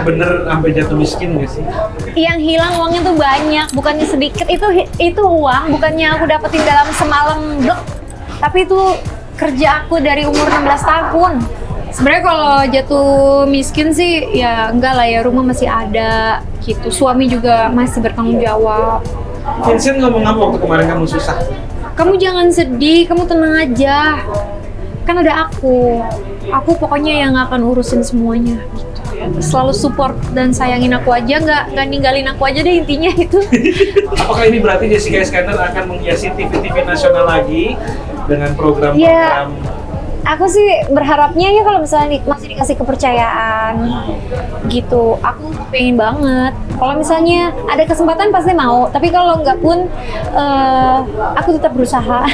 Bener sampai jatuh miskin nggak sih? Yang hilang uangnya tuh banyak, bukannya sedikit. Itu uang, bukannya aku dapetin dalam semalam blok. Tapi itu kerja aku dari umur 16 tahun. Sebenarnya kalau jatuh miskin sih ya enggak lah ya, rumah masih ada gitu. Suami juga masih bertanggung jawab. Vincent ngomong apa waktu kemarin kamu susah? Kamu jangan sedih, kamu tenang aja. Kan ada aku. Aku pokoknya yang akan urusin semuanya gitu. Selalu support dan sayangin aku aja, nggak ninggalin aku aja deh, intinya itu. Apakah ini berarti Jessica Iskandar akan menghiasi TV-TV nasional lagi dengan program-program? Aku sih berharapnya ya kalau misalnya masih dikasih kepercayaan gitu, aku pengen banget. Kalau misalnya ada kesempatan pasti mau, tapi kalau nggak pun aku tetap berusaha.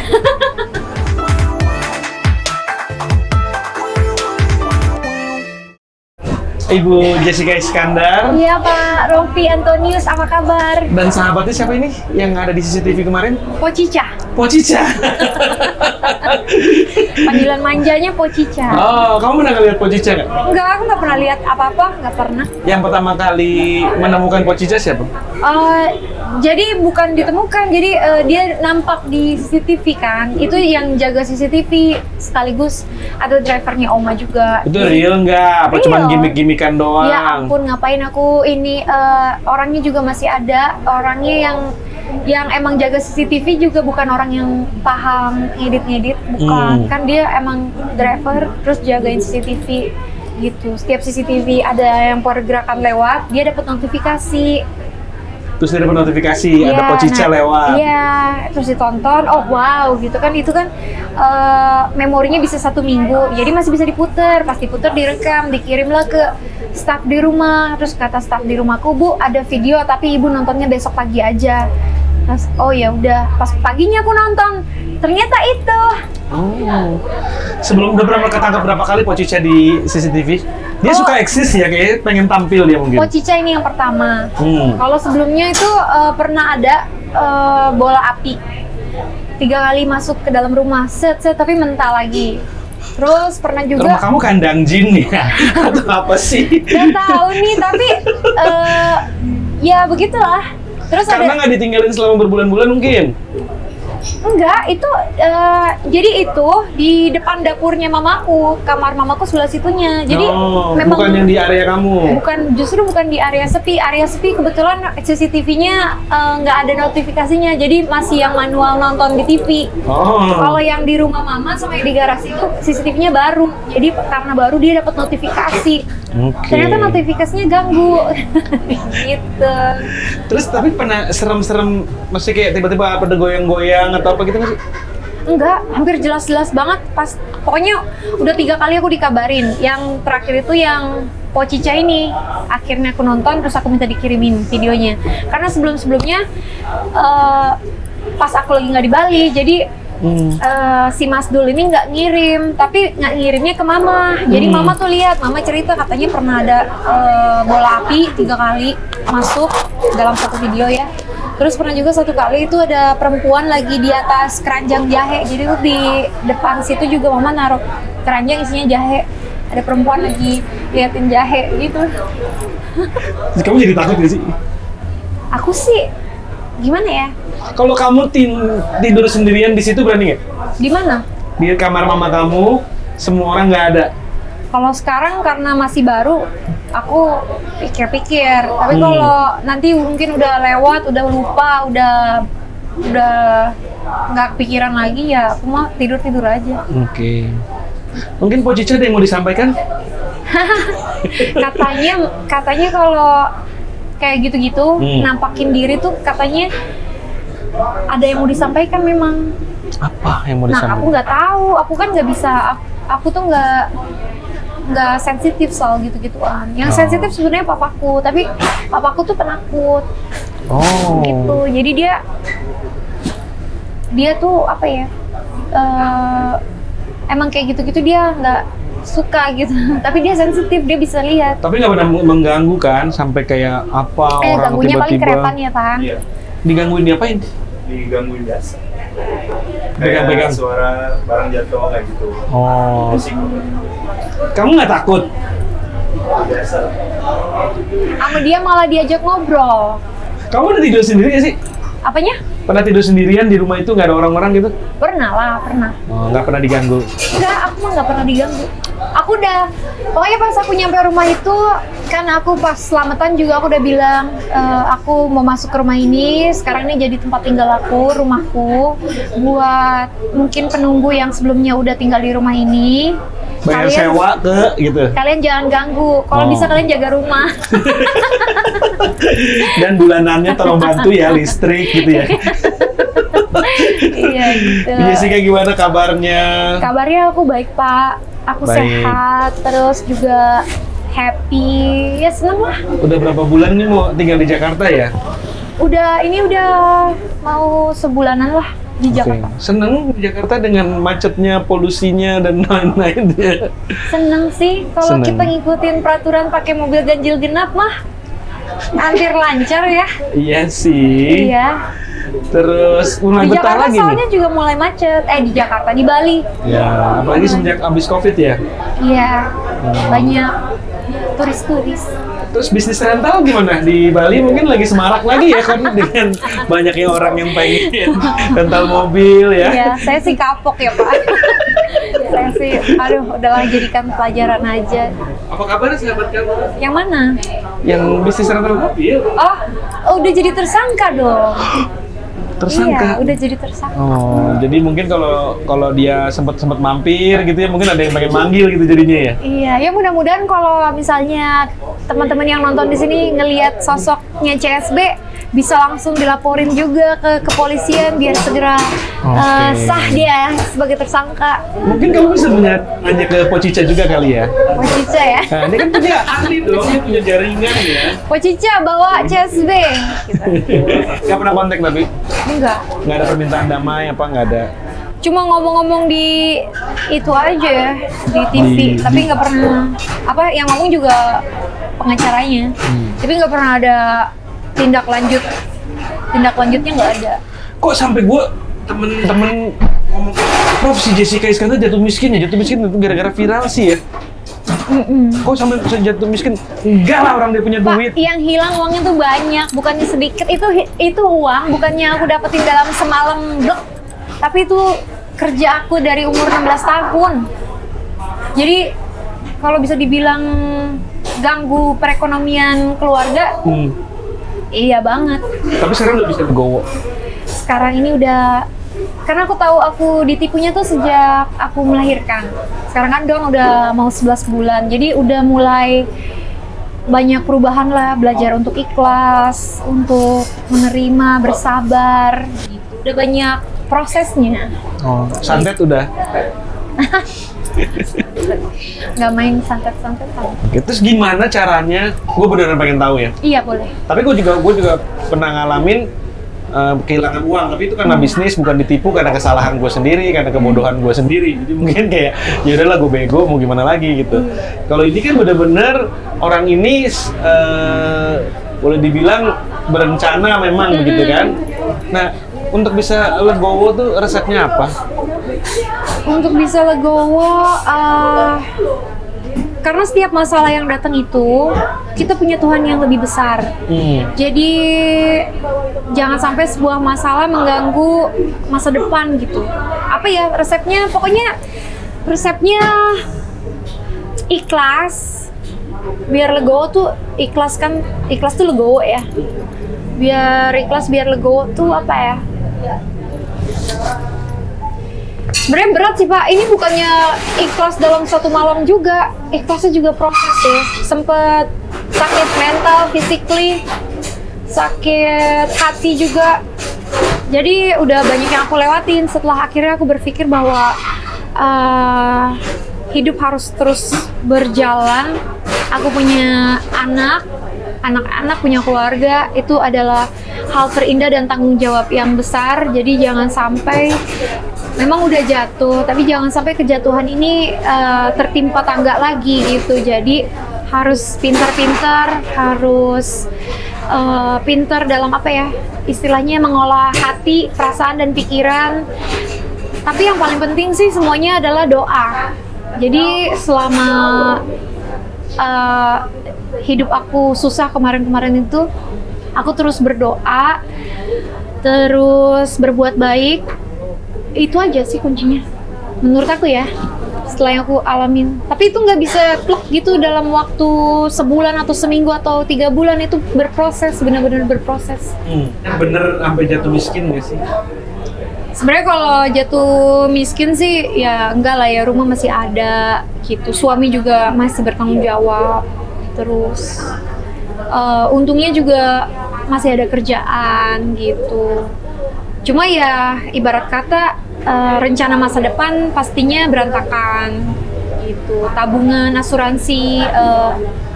Ibu Jessica Iskandar. Iya Pak Rofi Antonius, apa kabar? Dan sahabatnya siapa ini yang ada di CCTV kemarin? Pocica. Pocica. Panggilan manjanya Pocica. Oh, kamu pernah lihat Pocica nggak? Enggak, aku nggak pernah lihat apa-apa, nggak pernah. Yang pertama kali menemukan Pocica siapa? Jadi bukan ditemukan, jadi dia nampak di CCTV kan. Itu yang jaga CCTV sekaligus ada drivernya Oma juga. Itu real nggak? Apa cuma Real. gimmick-gimmickan doang? Ya ampun, ngapain aku ini, orangnya juga masih ada. Orangnya yang emang jaga CCTV juga bukan orang yang paham ngedit-ngedit, bukan. Kan dia emang driver terus jagain CCTV gitu. Setiap CCTV ada yang pergerakan lewat, dia dapat notifikasi. Terus dia dapat notifikasi ada Pocica lewat. Iya, terus ditonton, oh wow gitu kan, itu kan memorinya bisa 1 minggu, jadi masih bisa diputer. Pas diputer direkam, dikirimlah ke staf di rumah. Terus kata staf di rumahku, Bu ada video tapi ibu nontonnya besok pagi aja. Terus, oh ya udah, pas paginya aku nonton, ternyata itu. Oh. Sebelum udah ketangkap berapa kali Pocica di CCTV? Dia suka eksis ya, kayaknya pengen tampil dia mungkin. Pocica ini yang pertama. Kalau sebelumnya itu pernah ada bola api 3 kali masuk ke dalam rumah, set tapi mentah lagi. Terus pernah juga. Rumah kamu kandang jin ya? Atau apa sih? Gak tahu nih, tapi ya begitulah. Terus karena nggak ditinggalin selama berbulan-bulan mungkin? Enggak, itu jadi itu di depan dapurnya mamaku, kamar mamaku sebelah situnya. Jadi memang bukan yang di area kamu. Justru bukan di area sepi. Area sepi kebetulan CCTV-nya nggak ada notifikasinya, jadi masih yang manual nonton di TV. Kalau yang di rumah mama sama yang di garasi itu CCTV-nya baru. Jadi karena baru dia dapat notifikasi. Ternyata notifikasinya ganggu. Gitu. Terus tapi pernah serem-serem, masih kayak tiba-tiba ada goyang-goyang atau apa gitu nggak sih? Enggak, hampir jelas-jelas banget. Pokoknya udah 3 kali aku dikabarin. Yang terakhir itu yang Pocica ini. Akhirnya aku nonton, terus aku minta dikirimin videonya. Karena sebelum-sebelumnya pas aku lagi nggak di Bali, jadi si Mas Dul ini nggak ngirim, tapi nggak ngirimnya ke Mama. Jadi Mama tuh lihat, Mama cerita katanya pernah ada bola api 3 kali masuk dalam satu video ya. Terus pernah juga 1 kali itu ada perempuan lagi di atas keranjang jahe. Jadi tuh di depan situ juga Mama naruh keranjang isinya jahe. Ada perempuan lagi liatin jahe gitu. Kamu jadi takut gak sih? Aku sih gimana ya? Kalau kamu tidur sendirian di situ berani nggak? Di mana? Di kamar mama kamu, semua orang nggak ada. Kalau sekarang karena masih baru, aku pikir-pikir. Tapi kalau nanti mungkin udah lewat, udah lupa, udah nggak kepikiran lagi ya, aku mah tidur aja. Oke. Mungkin Pocica ada yang mau disampaikan? katanya kalau kayak gitu-gitu nampakin diri tuh katanya ada yang mau disampaikan memang. Apa yang mau disampaikan? Nah, aku nggak tahu. Aku kan nggak bisa. Aku tuh nggak sensitif soal gitu-gituan. Yang sensitif sebenarnya papaku, tapi papaku tuh penakut. Gitu. Jadi dia tuh apa ya? Emang kayak gitu-gitu dia nggak suka gitu. Tapi dia sensitif, dia bisa lihat. Tapi nggak pernah mengganggu kan sampai kayak apa orang ganggunya paling tiba-tiba? kerepan ya, Tan. Iya. Digangguin diapain? Digangguin biasa. Pegang-pegang Kayak suara barang jatuh kayak gitu. Oh. Musik. Kamu nggak takut? Biasa. Sama dia malah diajak ngobrol. Kamu udah tidur sendiri nggak sih? Apanya? Pernah tidur sendirian di rumah itu nggak ada orang-orang gitu? Pernah lah, pernah. Oh, nggak pernah diganggu. Enggak, aku mah nggak pernah diganggu. Aku udah, pokoknya pas aku nyampe rumah itu, kan aku pas selamatan juga aku udah bilang, aku mau masuk ke rumah ini, sekarang ini jadi tempat tinggal aku, rumahku, buat mungkin penunggu yang sebelumnya udah tinggal di rumah ini. Bayar sewa ke gitu. Kalian jangan ganggu, kalau bisa kalian jaga rumah. Dan bulanannya tolong bantu ya listrik gitu ya. Iya gitu. Jessica gimana kabarnya? Kabarnya aku baik Pak, aku Baik. sehat, terus juga happy, ya seneng lah. Udah berapa bulan nih mau tinggal di Jakarta ya? Udah mau sebulanan lah di Jakarta. Oke. Seneng di Jakarta dengan macetnya, polusinya dan lain-lainnya. Seneng sih kalau Seneng. kita ngikutin peraturan pakai mobil ganjil genap mah hampir lancar ya. Iya sih. Iya. Terus mulai Di betah Jakarta lagi soalnya nih. juga mulai macet. Di Jakarta, di Bali. Ya, apalagi semenjak abis Covid ya. Iya. Banyak turis-turis. Terus bisnis rental gimana? Di Bali mungkin lagi semarak lagi ya kan dengan banyaknya orang yang pengen rental mobil ya. Iya, saya sih kapok ya Pak. Saya sih, aduh udahlah jadikan pelajaran aja. Apa kabar sahabat kamu? Yang mana? Yang bisnis rental mobil? Oh, udah jadi tersangka dong. Tersangka. Iya, udah jadi tersangka. Oh, jadi mungkin kalau dia sempat mampir gitu ya, mungkin ada yang pengen manggil gitu jadinya ya. Iya, ya mudah-mudahan kalau misalnya teman-teman yang nonton di sini ngelihat sosoknya CSB bisa langsung dilaporin juga ke kepolisian biar segera sah dia sebagai tersangka. Mungkin kamu bisa nanya ke Pocica juga kali ya. Pocica ya. Nah, ini kan punya ahli dong, dia punya jaringan ya. Pocica bawa CSB. Gitu. Gak pernah kontak tapi? Enggak. Nggak ada permintaan damai apa nggak ada? Cuma ngomong-ngomong di itu aja di TV, tapi nggak pernah apa yang ngomong juga pengacaranya, tapi nggak pernah ada tindak lanjutnya nggak ada. Kok sampai gue temen-temen ngomong, Prof si Jessica Iskandar jatuh miskin itu gara-gara viral sih ya. Kok sampai bisa jatuh miskin? Enggak lah, orang dia punya Pak, duit. yang hilang uangnya tuh banyak, bukannya sedikit. Itu uang, bukannya aku dapetin dalam semalam blok, tapi itu kerja aku dari umur 16 tahun. Jadi kalau bisa dibilang ganggu perekonomian keluarga, iya banget. Tapi sekarang udah bisa legowo. Sekarang ini udah, karena aku tahu aku ditipunya tuh sejak aku melahirkan. Sekarang kan Don udah mau 11 bulan, jadi udah mulai banyak perubahan lah, belajar untuk ikhlas, untuk menerima, bersabar, gitu. Udah banyak prosesnya. Oh, santet udah. Nggak main santet-santetan. Oke, terus gimana caranya? Gue beneran pengen tahu ya. Iya boleh. Tapi gue juga pernah ngalamin kehilangan uang, tapi itu karena bisnis, bukan ditipu karena kesalahan gue sendiri, karena kebodohan gue sendiri. Jadi mungkin kayak ya udahlah gue bego, mau gimana lagi gitu. Kalau ini kan bener-bener orang ini boleh dibilang berencana memang begitu kan. Nah, untuk bisa legowo tuh resepnya apa? Untuk bisa legowo, karena setiap masalah yang datang itu kita punya Tuhan yang lebih besar. Jadi jangan sampai sebuah masalah mengganggu masa depan gitu. Apa ya resepnya? Pokoknya resepnya ikhlas. Biar legowo tuh ikhlas kan, ikhlas tuh legowo ya. Biar ikhlas, biar legowo tuh apa ya? Sebenarnya berat sih Pak, ini bukannya ikhlas dalam satu malam juga, ikhlasnya juga proses ya. Sempet sakit mental, physically, sakit hati juga. Jadi udah banyak yang aku lewatin. Setelah akhirnya aku berpikir bahwa hidup harus terus berjalan. Aku punya anak-anak punya keluarga, itu adalah hal terindah dan tanggung jawab yang besar. Jadi jangan sampai, memang udah jatuh, tapi jangan sampai kejatuhan ini tertimpa tangga lagi gitu. Jadi harus pintar-pintar, harus pintar dalam apa ya, istilahnya mengolah hati, perasaan dan pikiran. Tapi yang paling penting sih semuanya adalah doa. Jadi selama hidup aku susah kemarin-kemarin itu, aku terus berdoa, terus berbuat baik. Itu aja sih kuncinya, menurut aku ya. Setelah yang aku alamin, tapi itu nggak bisa plek gitu dalam waktu sebulan atau seminggu atau 3 bulan. Itu berproses, benar-benar berproses. Bener sampai jatuh miskin nggak sih? Sebenarnya kalau jatuh miskin sih ya enggak lah ya, rumah masih ada gitu, suami juga masih bertanggung jawab, terus untungnya juga masih ada kerjaan gitu. Cuma ya ibarat kata rencana masa depan pastinya berantakan gitu. Tabungan, asuransi,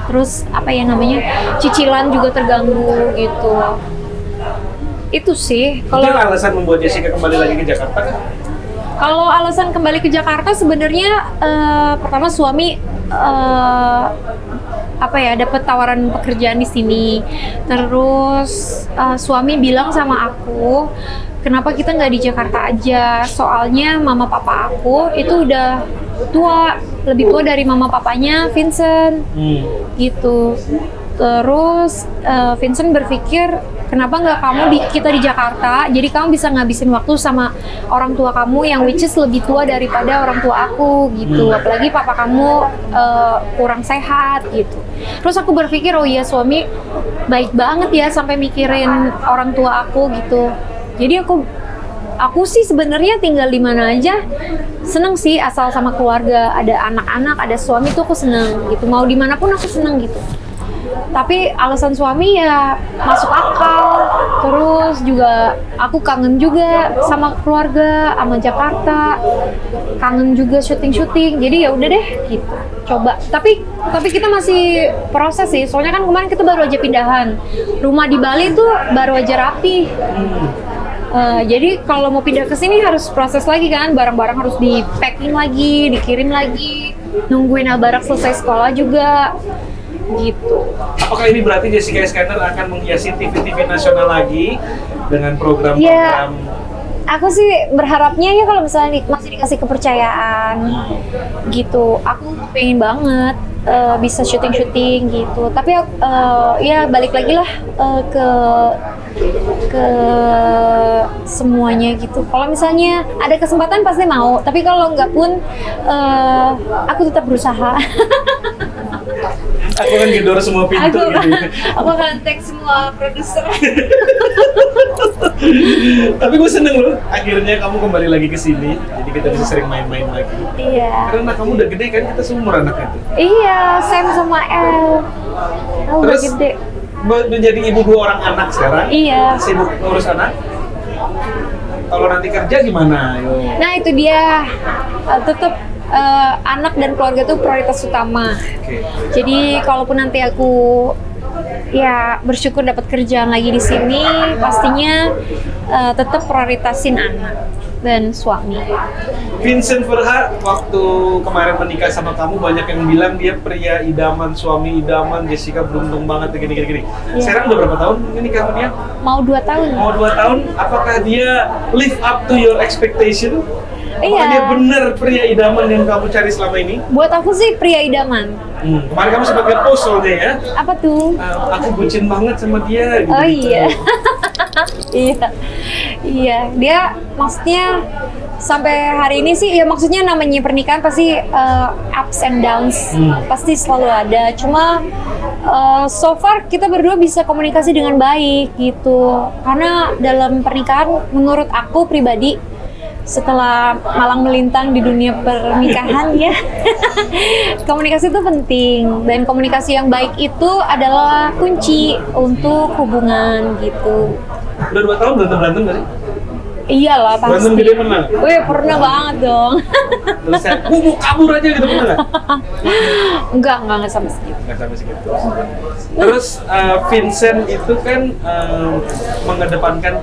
terus apa ya namanya, cicilan juga terganggu gitu. Itu sih. Itu yang alasan membuat Jessica kembali lagi ke Jakarta kan? Kalau alasan kembali ke Jakarta sebenarnya pertama suami apa ya, dapat tawaran pekerjaan di sini. Terus suami bilang sama aku, kenapa kita nggak di Jakarta aja? Soalnya mama papa aku itu udah tua, lebih tua dari mama papanya Vincent, gitu. Terus Vincent berpikir, kenapa nggak kita di Jakarta? Jadi kamu bisa ngabisin waktu sama orang tua kamu yang which is lebih tua daripada orang tua aku, gitu. Apalagi papa kamu kurang sehat, gitu. Terus aku berpikir, oh iya suami baik banget ya sampai mikirin orang tua aku, gitu. Jadi aku sih sebenarnya tinggal di mana aja seneng sih, asal sama keluarga, ada anak-anak, ada suami tuh aku seneng gitu. Mau dimanapun aku seneng gitu. Tapi alasan suami ya masuk akal. Terus juga aku kangen juga sama keluarga, sama Jakarta. Kangen juga syuting-syuting. Jadi ya udah deh gitu. Coba. Tapi kita masih proses sih. Soalnya kan kemarin kita baru aja pindahan. Rumah di Bali tuh baru aja rapi. Jadi kalau mau pindah ke sini harus proses lagi kan, barang-barang harus di packing lagi, dikirim lagi, nungguin Albarak selesai sekolah juga, gitu. Apakah ini berarti Jessica Iskandar akan menghiasi TV-TV nasional lagi dengan program-program? Ya, aku sih berharapnya ya kalau misalnya masih dikasih kepercayaan, gitu. Aku pengen banget bisa syuting-syuting gitu. Tapi ya balik lagi lah ke semuanya gitu. Kalau misalnya ada kesempatan pasti mau. Tapi kalau nggak pun aku tetap berusaha. Aku akan gedor semua pintu gitu. Aku akan tag semua produser. Tapi gue seneng loh, akhirnya kamu kembali lagi ke sini. Jadi kita bisa sering main-main lagi. Iya. Karena anak kamu udah gede kan, kita seumur anaknya tuh. Iya, Sam sama El. Oh, udah gede. Menjadi ibu 2 orang anak sekarang. Iya. Sibuk ngurus anak. Kalau nanti kerja gimana? Yo. Nah itu dia, tetap anak dan keluarga itu prioritas utama. Okay. Jadi kalaupun nanti aku ya bersyukur dapat kerjaan lagi di sini, pastinya tetap prioritasin anak dan suami. Vincent Verha waktu kemarin menikah sama kamu banyak yang bilang dia pria idaman, suami idaman, Jessica beruntung banget gini. Yeah. Sekarang udah berapa tahun menikah sama dia? Mau 2 tahun. Mau 2 tahun. Apakah dia live up to your expectation? Apakah Iya. dia benar pria idaman yang kamu cari selama ini? Buat aku sih pria idaman. Kemarin kamu sempat nge-post soalnya ya. Apa tuh? Aku bucin banget sama dia. Gitu. Oh iya. Iya, dia maksudnya sampai hari ini sih ya, maksudnya namanya pernikahan pasti ups and downs, pasti selalu ada. Cuma so far kita berdua bisa komunikasi dengan baik gitu. Karena dalam pernikahan menurut aku pribadi, setelah malang melintang di dunia pernikahan ya, komunikasi itu penting, dan komunikasi yang baik itu adalah kunci untuk hubungan gitu. Udah 2 tahun berantem nggak sih? Iyalah pasti. Berantem gede pernah? Wih, pernah banget dong. Terus saya, mau kabur aja gitu, pernah nggak? Enggak sampai segitu. Nggak sampai segitu. Terus Vincent itu kan mengedepankan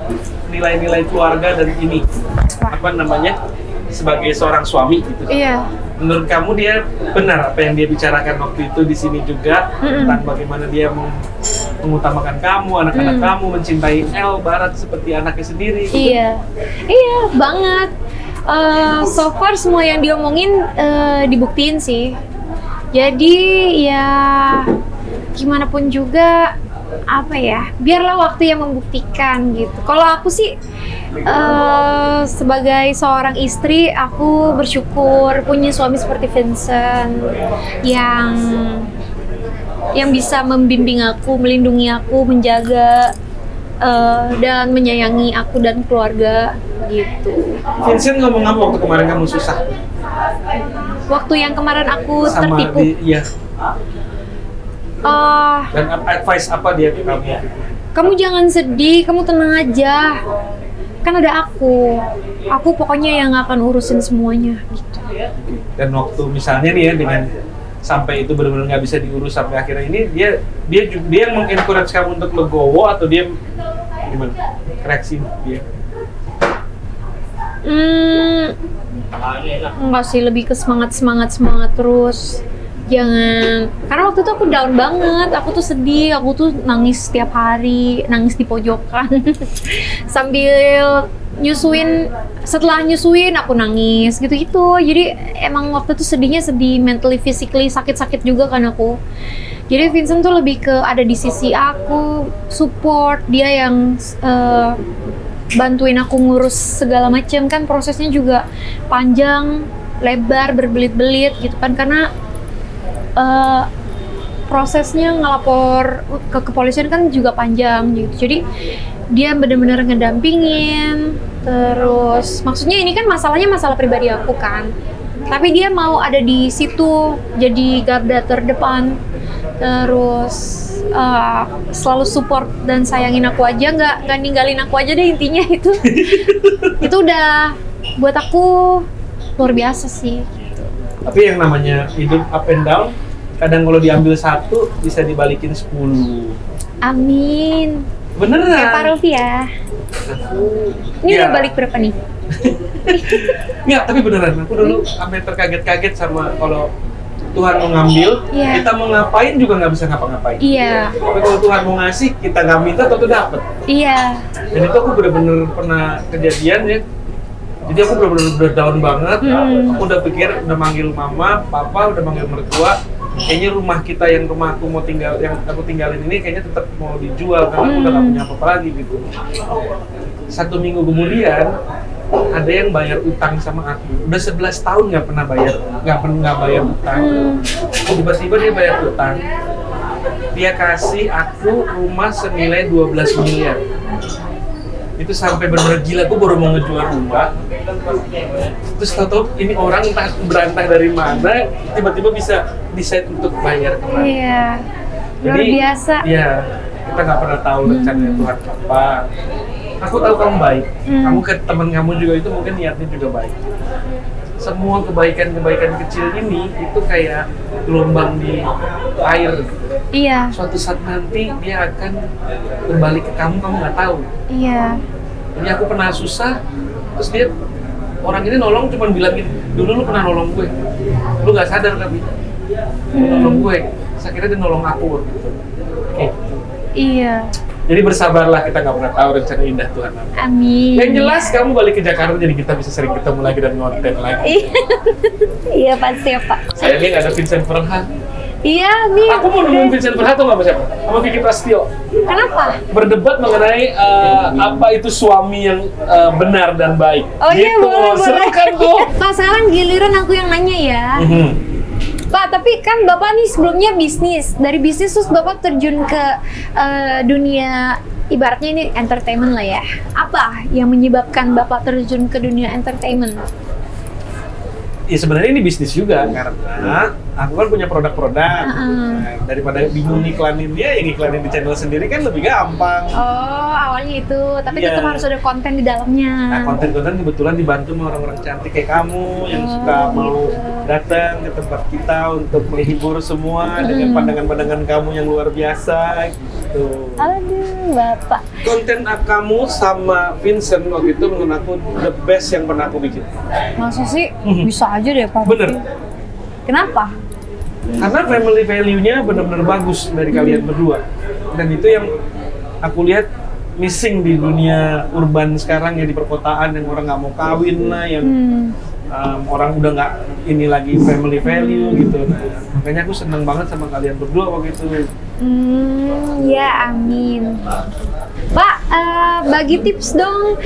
nilai-nilai keluarga dan ini apa namanya, sebagai seorang suami gitu. Iya. Menurut kamu dia benar apa yang dia bicarakan waktu itu di sini juga tentang bagaimana dia mengutamakan kamu, anak-anak kamu, mencintai El Barat seperti anaknya sendiri. Gitu. Iya banget. So far semua yang diomongin dibuktiin sih. Jadi ya gimana pun juga apa ya, biarlah waktu yang membuktikan gitu. Kalau aku sih sebagai seorang istri, aku bersyukur punya suami seperti Vincent yang bisa membimbing aku, melindungi aku, menjaga dan menyayangi aku dan keluarga gitu. Vincent ngomong apa waktu kemarin kamu susah? Waktu yang kemarin aku Sama tertipu. iya. eh, Dan advice apa dia ke kamu? Kamu jangan sedih, kamu tenang aja. Kan ada aku. Aku pokoknya yang akan urusin semuanya gitu. Dan waktu misalnya nih ya dengan sampai itu benar-benar nggak bisa diurus sampai akhirnya ini dia yang mengencourage kamu untuk legowo atau dia gimana? Reaksi dia? Enggak sih, lebih ke semangat terus. Jangan, karena waktu itu aku down banget, aku tuh sedih, aku tuh nangis setiap hari, nangis di pojokan sambil nyusuin, setelah nyusuin aku nangis gitu-gitu. Jadi emang waktu itu sedihnya sedih, mentally, physically, sakit-sakit juga kan aku. Jadi Vincent tuh lebih ke ada di sisi aku, support, dia yang bantuin aku ngurus segala macam. Kan prosesnya juga panjang, lebar, berbelit-belit gitu kan, karena prosesnya ngelapor ke kepolisian kan juga panjang gitu. Jadi dia benar-benar ngedampingin. Terus maksudnya ini kan masalahnya masalah pribadi aku kan, tapi dia mau ada di situ jadi garda terdepan. Terus selalu support dan sayangin aku aja, nggak ninggalin aku aja deh, intinya itu. Itu udah buat aku luar biasa sih. Tapi yang namanya hidup up and down, kadang kalau diambil satu bisa dibalikin 10. Amin. Beneran? Kayak Pak Rupiah. Ini Ya. udah balik berapa nih? Nggak, tapi beneran. Aku dulu sampai terkaget-kaget sama kalau Tuhan mau ngambil, Iya. kita mau ngapain juga nggak bisa ngapa-ngapain. Iya, Tapi kalau Tuhan mau ngasih, kita nggak minta atau dapet. iya. Dan itu aku bener-bener pernah kejadian ya. Jadi aku bener-bener udah down banget. Aku udah pikir, udah manggil mama, papa, udah manggil mertua. Kayaknya rumah kita yang rumah aku mau tinggal, yang aku tinggalin ini kayaknya tetap mau dijual karena aku udah gak punya apa-apa lagi gitu. 1 minggu kemudian ada yang bayar utang sama aku. Udah 11 tahun nggak pernah bayar utang. Tiba-tiba dia bayar utang. Dia kasih aku rumah senilai 12 miliar. Itu sampai benar-benar gila, aku baru mau ngejual rumah. Terus tau-tau ini orang entah berantah dari mana, tiba-tiba bisa decide untuk bayar kemana. Iya. Luar biasa. Iya, kita nggak pernah tahu rencananya Tuhan apa. Aku tahu kamu baik, kamu ke teman kamu juga itu mungkin niatnya juga baik. Semua kebaikan-kebaikan kecil ini itu kayak gelombang di air. Iya. Suatu saat nanti dia akan berbalik ke kamu nggak tahu. Iya. Jadi aku pernah susah, terus dia orang ini nolong cuman bilang gini, dulu lu pernah nolong gue, lu nggak sadar tapi lu nolong gue, saya kira dia nolong aku gitu. Oke. Iya. Jadi bersabarlah, kita nggak pernah tahu rencana indah Tuhan. Amin. Yang jelas kamu balik ke Jakarta jadi kita bisa sering ketemu lagi dan ngonten lagi. Iya. Iya pasti ya Pak. Sayangnya nggak ada Vincent Ferhan. Iya nih. Aku mau nemuin Vincent Ferhan tuh nggak sama siapa? Sama Vicky Prasetyo. Kenapa? Berdebat mengenai apa itu suami yang benar dan baik. Oh iya, Gitu. boleh. Seru kan tuh? Pak, sekarang giliran aku yang nanya ya. Pak, tapi kan Bapak nih sebelumnya bisnis. Dari bisnis terus Bapak terjun ke dunia, ibaratnya ini entertainment lah ya. Apa yang menyebabkan Bapak terjun ke dunia entertainment? Ya sebenarnya ini bisnis juga karena aku kan punya produk-produk. Nah, daripada bingung iklanin dia, yang iklanin di channel sendiri kan lebih gampang. Oh, awalnya itu. Tapi Iya. tetap harus ada konten di dalamnya. Nah, konten-konten kebetulan dibantu sama orang-orang cantik kayak kamu yang suka mau datang ke tempat kita untuk menghibur semua dengan pandangan-pandangan kamu yang luar biasa gitu. Aduh, Bapak. Konten kamu sama Vincent waktu itu menurut aku the best yang pernah aku bikin. Masa sih? Bisa aja deh, Pak. Bener. Kenapa? Karena family value-nya benar-benar bagus dari kalian berdua. Dan itu yang aku lihat missing di dunia urban sekarang ya, di perkotaan yang orang nggak mau kawin lah, yang orang udah nggak ini lagi family value gitu. Nah, makanya aku seneng banget sama kalian berdua waktu itu. Ya amin. Pak, bagi tips dong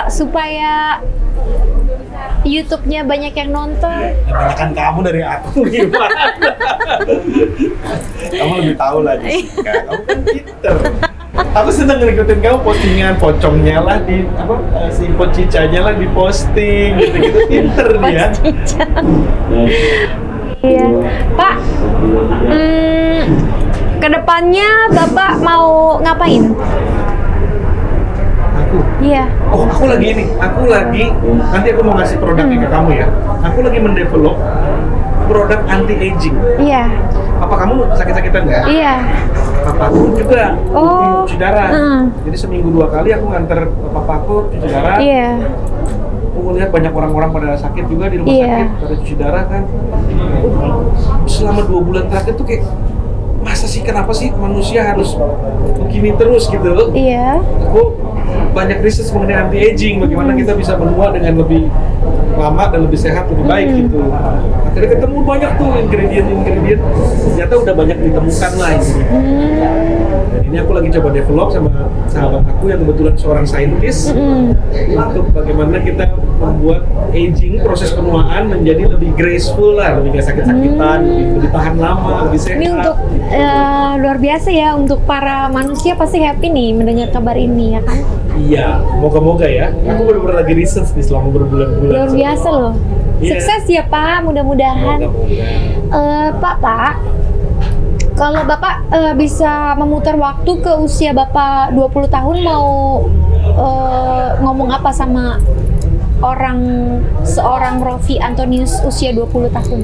supaya YouTube-nya banyak yang nonton. Kan kamu dari aku gimana? Kamu lebih tahu lah Jessica. Kamu kan pinter. Aku seneng ngikutin kamu postingan pocongnya lah di si pocicanya lah di posting gitu-gitu, pinter dia. Iya, Pak. Kedepannya Bapak mau ngapain? Aku. Iya. Oh, aku lagi nanti aku mau ngasih produknya ke kamu ya. Aku lagi mendevelop produk anti aging. Iya. Apa kamu sakit-sakitan nggak? Iya. Papaku juga cuci darah. Mm. Jadi seminggu 2 kali aku nganter papaku cuci darah. Iya. Aku lihat banyak orang-orang pada sakit juga di rumah Iya. sakit pada cuci darah kan. Selama 2 bulan terakhir tuh kayak masa sih, kenapa sih manusia harus begini terus gitu? Iya. Aku banyak riset mengenai anti aging, bagaimana kita bisa menua dengan lebih lama dan lebih sehat, lebih baik gitu. Akhirnya ketemu banyak tuh ingredient ternyata udah banyak ditemukan lah ini. Dan ini aku lagi coba develop sama sahabat aku yang kebetulan seorang saintis untuk bagaimana kita membuat aging, proses penuaan menjadi lebih graceful lah, lebih gak sakit-sakitan, lebih tahan lama, lebih sehat. Ini untuk luar biasa ya, untuk para manusia pasti happy nih mendengar kabar ini ya kan? Iya, moga-moga ya. Aku benar-benar lagi research nih selama berbulan-bulan. Luar biasa loh. Iya. Sukses ya Pak, mudah-mudahan. Moga-moga. Pak, kalau Bapak bisa memutar waktu ke usia Bapak 20 tahun, mau ngomong apa sama seorang Rofi Antonius usia 20 tahun?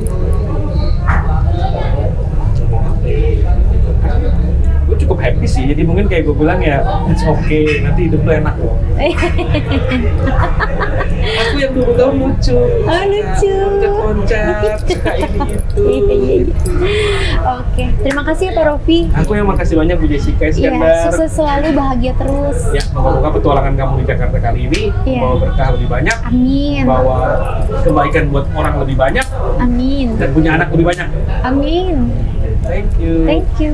Gue cukup happy sih, jadi mungkin kayak gue bilang ya, it's okay, nanti hidup lu enak loh. Aku yang 20 tahun lucu. Oh, lucu. Loncat-loncat, suka ini itu. Oke, terima kasih ya Pak Rofi. Aku yang makasih banyak Bu Jessica Iya, Iskandar. sukses selalu, bahagia terus. Ya, semoga petualangan kamu di Jakarta kali ini Iya. bawa berkah lebih banyak, Amin. bawa kebaikan buat orang lebih banyak, Amin. dan punya anak lebih banyak. Amin. Thank you. Thank you.